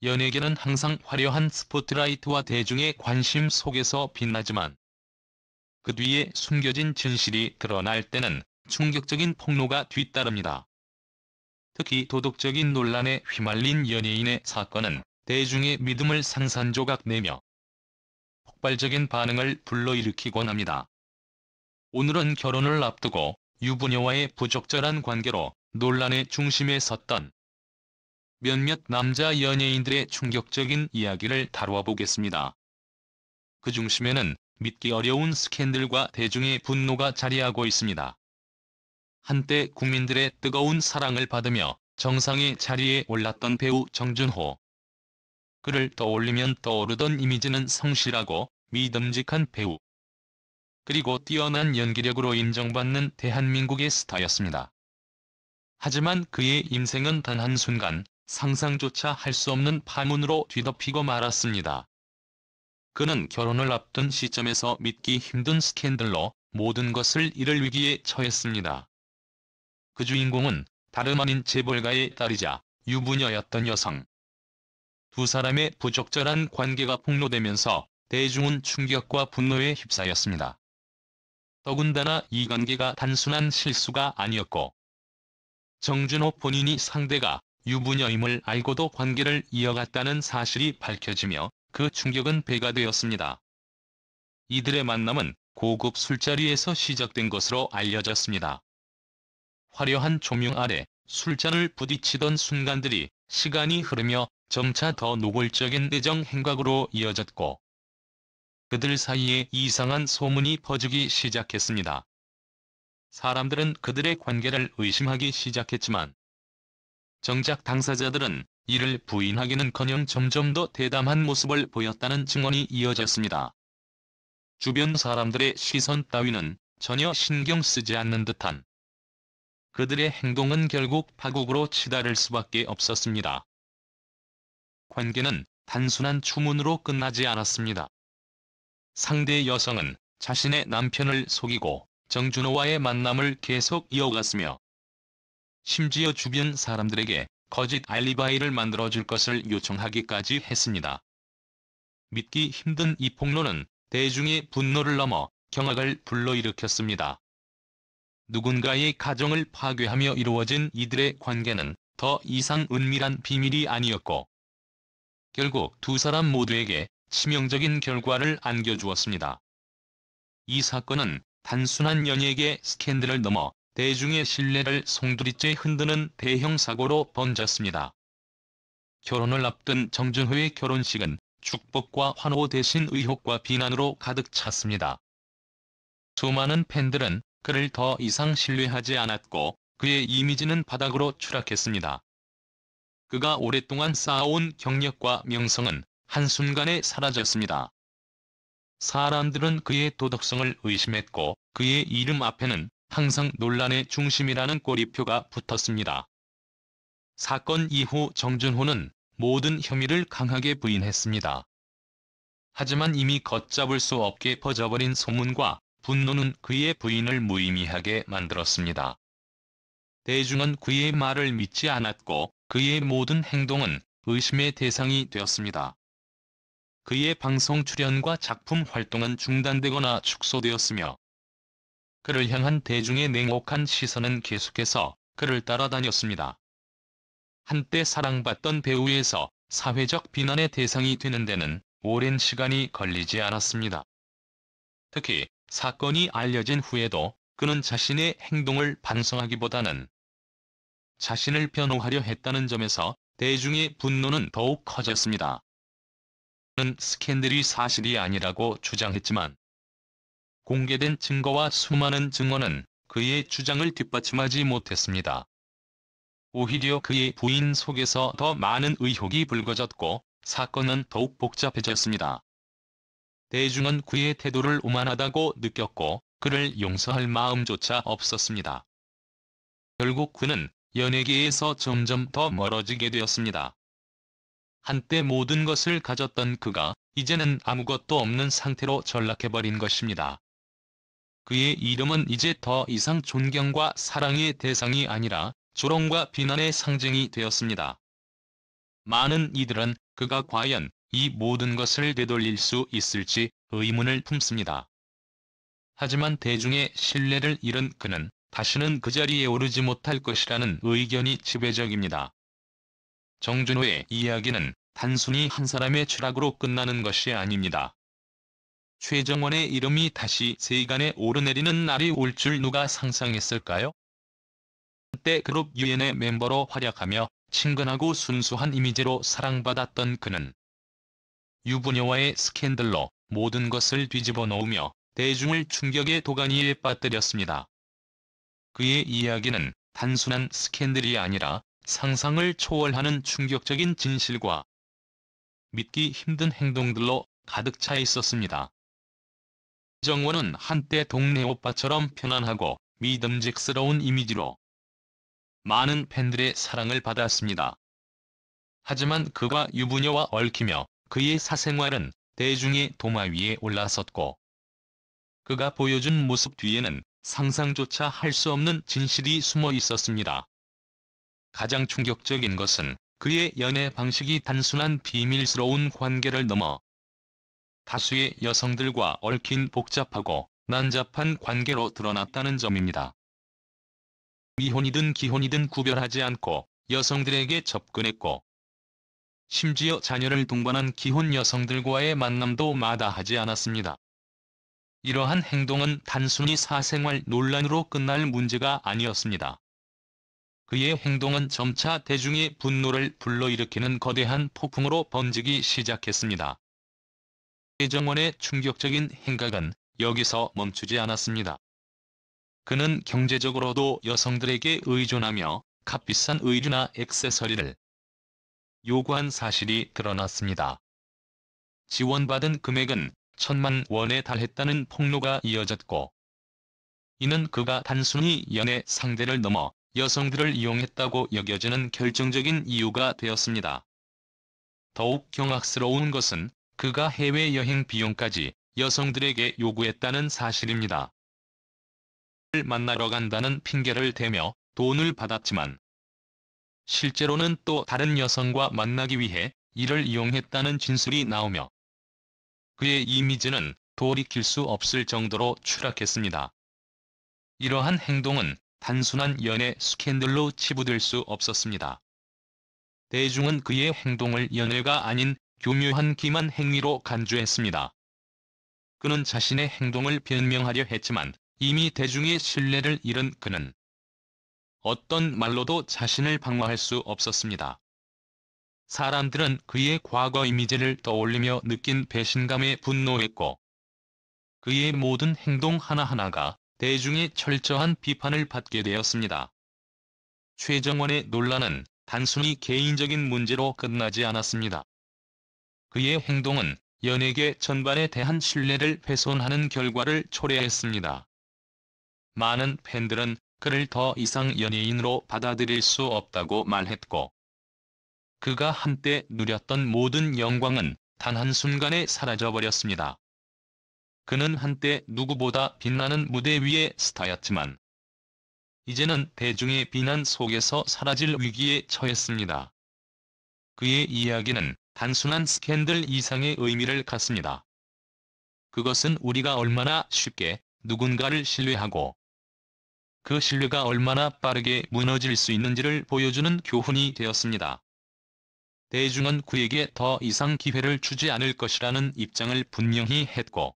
연예계는 항상 화려한 스포트라이트와 대중의 관심 속에서 빛나지만 그 뒤에 숨겨진 진실이 드러날 때는 충격적인 폭로가 뒤따릅니다. 특히 도덕적인 논란에 휘말린 연예인의 사건은 대중의 믿음을 산산조각 내며 폭발적인 반응을 불러일으키곤 합니다. 오늘은 결혼을 앞두고 유부녀와의 부적절한 관계로 논란의 중심에 섰던 몇몇 남자 연예인들의 충격적인 이야기를 다루어 보겠습니다. 그 중심에는 믿기 어려운 스캔들과 대중의 분노가 자리하고 있습니다. 한때 국민들의 뜨거운 사랑을 받으며 정상의 자리에 올랐던 배우 정준호. 그를 떠올리면 떠오르던 이미지는 성실하고 믿음직한 배우. 그리고 뛰어난 연기력으로 인정받는 대한민국의 스타였습니다. 하지만 그의 인생은 단 한순간 상상조차 할 수 없는 파문으로 뒤덮이고 말았습니다. 그는 결혼을 앞둔 시점에서 믿기 힘든 스캔들로 모든 것을 잃을 위기에 처했습니다. 그 주인공은 다름 아닌 재벌가의 딸이자 유부녀였던 여성. 두 사람의 부적절한 관계가 폭로되면서 대중은 충격과 분노에 휩싸였습니다. 더군다나 이 관계가 단순한 실수가 아니었고 정준호 본인이 상대가 유부녀임을 알고도 관계를 이어갔다는 사실이 밝혀지며 그 충격은 배가 되었습니다. 이들의 만남은 고급 술자리에서 시작된 것으로 알려졌습니다. 화려한 조명 아래 술잔을 부딪히던 순간들이 시간이 흐르며 점차 더 노골적인 애정 행각으로 이어졌고 그들 사이에 이상한 소문이 퍼지기 시작했습니다. 사람들은 그들의 관계를 의심하기 시작했지만 정작 당사자들은 이를 부인하기는커녕 점점 더 대담한 모습을 보였다는 증언이 이어졌습니다. 주변 사람들의 시선 따위는 전혀 신경 쓰지 않는 듯한 그들의 행동은 결국 파국으로 치달을 수밖에 없었습니다. 관계는 단순한 추문으로 끝나지 않았습니다. 상대 여성은 자신의 남편을 속이고 정준호와의 만남을 계속 이어갔으며 심지어 주변 사람들에게 거짓 알리바이를 만들어줄 것을 요청하기까지 했습니다. 믿기 힘든 이 폭로는 대중의 분노를 넘어 경악을 불러일으켰습니다. 누군가의 가정을 파괴하며 이루어진 이들의 관계는 더 이상 은밀한 비밀이 아니었고 결국 두 사람 모두에게 치명적인 결과를 안겨주었습니다. 이 사건은 단순한 연예계 스캔들을 넘어 대중의 신뢰를 송두리째 흔드는 대형 사고로 번졌습니다. 결혼을 앞둔 정준호의 결혼식은 축복과 환호 대신 의혹과 비난으로 가득 찼습니다. 수많은 팬들은 그를 더 이상 신뢰하지 않았고 그의 이미지는 바닥으로 추락했습니다. 그가 오랫동안 쌓아온 경력과 명성은 한순간에 사라졌습니다. 사람들은 그의 도덕성을 의심했고 그의 이름 앞에는 항상 논란의 중심이라는 꼬리표가 붙었습니다. 사건 이후 정준호는 모든 혐의를 강하게 부인했습니다. 하지만 이미 걷잡을 수 없게 퍼져버린 소문과 분노는 그의 부인을 무의미하게 만들었습니다. 대중은 그의 말을 믿지 않았고 그의 모든 행동은 의심의 대상이 되었습니다. 그의 방송 출연과 작품 활동은 중단되거나 축소되었으며 그를 향한 대중의 냉혹한 시선은 계속해서 그를 따라다녔습니다. 한때 사랑받던 배우에서 사회적 비난의 대상이 되는 데는 오랜 시간이 걸리지 않았습니다. 특히 사건이 알려진 후에도 그는 자신의 행동을 반성하기보다는 자신을 변호하려 했다는 점에서 대중의 분노는 더욱 커졌습니다. 그는 스캔들이 사실이 아니라고 주장했지만 공개된 증거와 수많은 증언은 그의 주장을 뒷받침하지 못했습니다. 오히려 그의 부인 속에서 더 많은 의혹이 불거졌고 사건은 더욱 복잡해졌습니다. 대중은 그의 태도를 오만하다고 느꼈고 그를 용서할 마음조차 없었습니다. 결국 그는 연예계에서 점점 더 멀어지게 되었습니다. 한때 모든 것을 가졌던 그가 이제는 아무것도 없는 상태로 전락해버린 것입니다. 그의 이름은 이제 더 이상 존경과 사랑의 대상이 아니라 조롱과 비난의 상징이 되었습니다. 많은 이들은 그가 과연 이 모든 것을 되돌릴 수 있을지 의문을 품습니다. 하지만 대중의 신뢰를 잃은 그는 다시는 그 자리에 오르지 못할 것이라는 의견이 지배적입니다. 정준호의 이야기는 단순히 한 사람의 추락으로 끝나는 것이 아닙니다. 최정원의 이름이 다시 세간에 오르내리는 날이 올 줄 누가 상상했을까요? 한때 그룹 유엔의 멤버로 활약하며 친근하고 순수한 이미지로 사랑받았던 그는 유부녀와의 스캔들로 모든 것을 뒤집어 놓으며 대중을 충격의 도가니에 빠뜨렸습니다. 그의 이야기는 단순한 스캔들이 아니라 상상을 초월하는 충격적인 진실과 믿기 힘든 행동들로 가득 차 있었습니다. 정원은 한때 동네 오빠처럼 편안하고 믿음직스러운 이미지로 많은 팬들의 사랑을 받았습니다. 하지만 그가 유부녀와 얽히며 그의 사생활은 대중의 도마 위에 올라섰고 그가 보여준 모습 뒤에는 상상조차 할 수 없는 진실이 숨어 있었습니다. 가장 충격적인 것은 그의 연애 방식이 단순한 비밀스러운 관계를 넘어 다수의 여성들과 얽힌 복잡하고 난잡한 관계로 드러났다는 점입니다. 미혼이든 기혼이든 구별하지 않고 여성들에게 접근했고 심지어 자녀를 동반한 기혼 여성들과의 만남도 마다하지 않았습니다. 이러한 행동은 단순히 사생활 논란으로 끝날 문제가 아니었습니다. 그의 행동은 점차 대중의 분노를 불러일으키는 거대한 폭풍으로 번지기 시작했습니다. 최정원의 충격적인 행각은 여기서 멈추지 않았습니다. 그는 경제적으로도 여성들에게 의존하며 값비싼 의류나 액세서리를 요구한 사실이 드러났습니다. 지원받은 금액은 1,000만 원에 달했다는 폭로가 이어졌고 이는 그가 단순히 연애 상대를 넘어 여성들을 이용했다고 여겨지는 결정적인 이유가 되었습니다. 더욱 경악스러운 것은 그가 해외여행 비용까지 여성들에게 요구했다는 사실입니다. 를 만나러 간다는 핑계를 대며 돈을 받았지만 실제로는 또 다른 여성과 만나기 위해 이를 이용했다는 진술이 나오며 그의 이미지는 돌이킬 수 없을 정도로 추락했습니다. 이러한 행동은 단순한 연애 스캔들로 치부될 수 없었습니다. 대중은 그의 행동을 연애가 아닌 교묘한 기만 행위로 간주했습니다. 그는 자신의 행동을 변명하려 했지만 이미 대중의 신뢰를 잃은 그는 어떤 말로도 자신을 방어할 수 없었습니다. 사람들은 그의 과거 이미지를 떠올리며 느낀 배신감에 분노했고 그의 모든 행동 하나하나가 대중의 철저한 비판을 받게 되었습니다. 최정원의 논란은 단순히 개인적인 문제로 끝나지 않았습니다. 그의 행동은 연예계 전반에 대한 신뢰를 훼손하는 결과를 초래했습니다. 많은 팬들은 그를 더 이상 연예인으로 받아들일 수 없다고 말했고 그가 한때 누렸던 모든 영광은 단 한순간에 사라져버렸습니다. 그는 한때 누구보다 빛나는 무대 위의 스타였지만 이제는 대중의 비난 속에서 사라질 위기에 처했습니다. 그의 이야기는 단순한 스캔들 이상의 의미를 갖습니다. 그것은 우리가 얼마나 쉽게 누군가를 신뢰하고 그 신뢰가 얼마나 빠르게 무너질 수 있는지를 보여주는 교훈이 되었습니다. 대중은 그에게 더 이상 기회를 주지 않을 것이라는 입장을 분명히 했고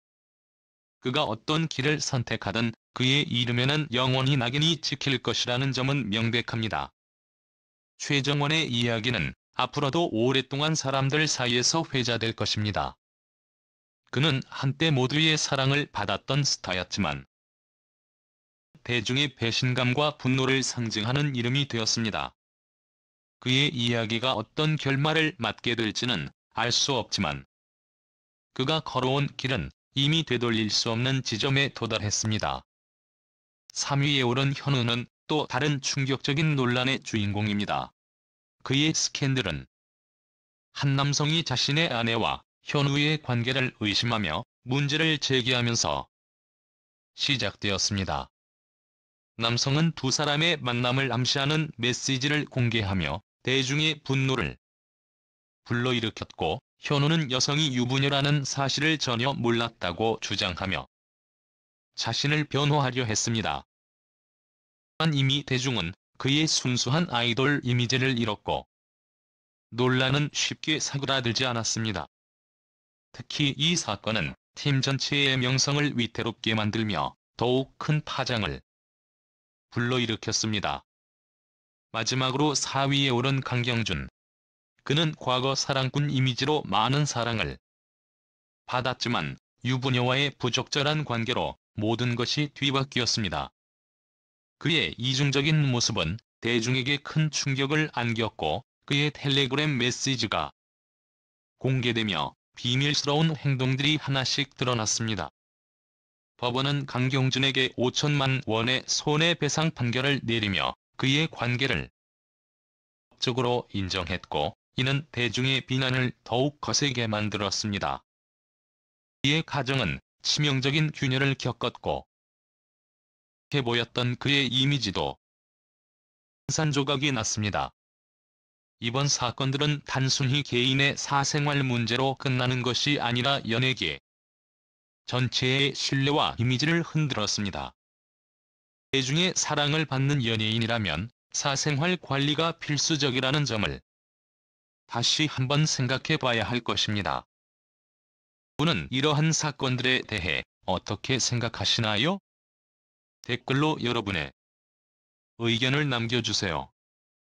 그가 어떤 길을 선택하든 그의 이름에는 영원히 낙인이 찍힐 것이라는 점은 명백합니다. 최정원의 이야기는 앞으로도 오랫동안 사람들 사이에서 회자될 것입니다. 그는 한때 모두의 사랑을 받았던 스타였지만 대중의 배신감과 분노를 상징하는 이름이 되었습니다. 그의 이야기가 어떤 결말을 맞게 될지는 알 수 없지만 그가 걸어온 길은 이미 되돌릴 수 없는 지점에 도달했습니다. 3위에 오른 현우는 또 다른 충격적인 논란의 주인공입니다. 그의 스캔들은 한 남성이 자신의 아내와 현우의 관계를 의심하며 문제를 제기하면서 시작되었습니다. 남성은 두 사람의 만남을 암시하는 메시지를 공개하며 대중의 분노를 불러일으켰고 현우는 여성이 유부녀라는 사실을 전혀 몰랐다고 주장하며 자신을 변호하려 했습니다. 하지만 이미 대중은 그의 순수한 아이돌 이미지를 잃었고 논란은 쉽게 사그라들지 않았습니다. 특히 이 사건은 팀 전체의 명성을 위태롭게 만들며 더욱 큰 파장을 불러일으켰습니다. 마지막으로 4위에 오른 강경준. 그는 과거 사랑꾼 이미지로 많은 사랑을 받았지만 유부녀와의 부적절한 관계로 모든 것이 뒤바뀌었습니다. 그의 이중적인 모습은 대중에게 큰 충격을 안겼고 그의 텔레그램 메시지가 공개되며 비밀스러운 행동들이 하나씩 드러났습니다. 법원은 강경준에게 5천만 원의 손해배상 판결을 내리며 그의 관계를 법적으로 인정했고 이는 대중의 비난을 더욱 거세게 만들었습니다. 그의 가정은 치명적인 균열을 겪었고 해 보였던 그의 이미지도 산조각이 났습니다. 이번 사건들은 단순히 개인의 사생활 문제로 끝나는 것이 아니라 연예계 전체의 신뢰와 이미지를 흔들었습니다. 대중의 사랑을 받는 연예인이라면 사생활 관리가 필수적이라는 점을 다시 한번 생각해 봐야 할 것입니다. 여러분은 이러한 사건들에 대해 어떻게 생각하시나요? 댓글로 여러분의 의견을 남겨주세요.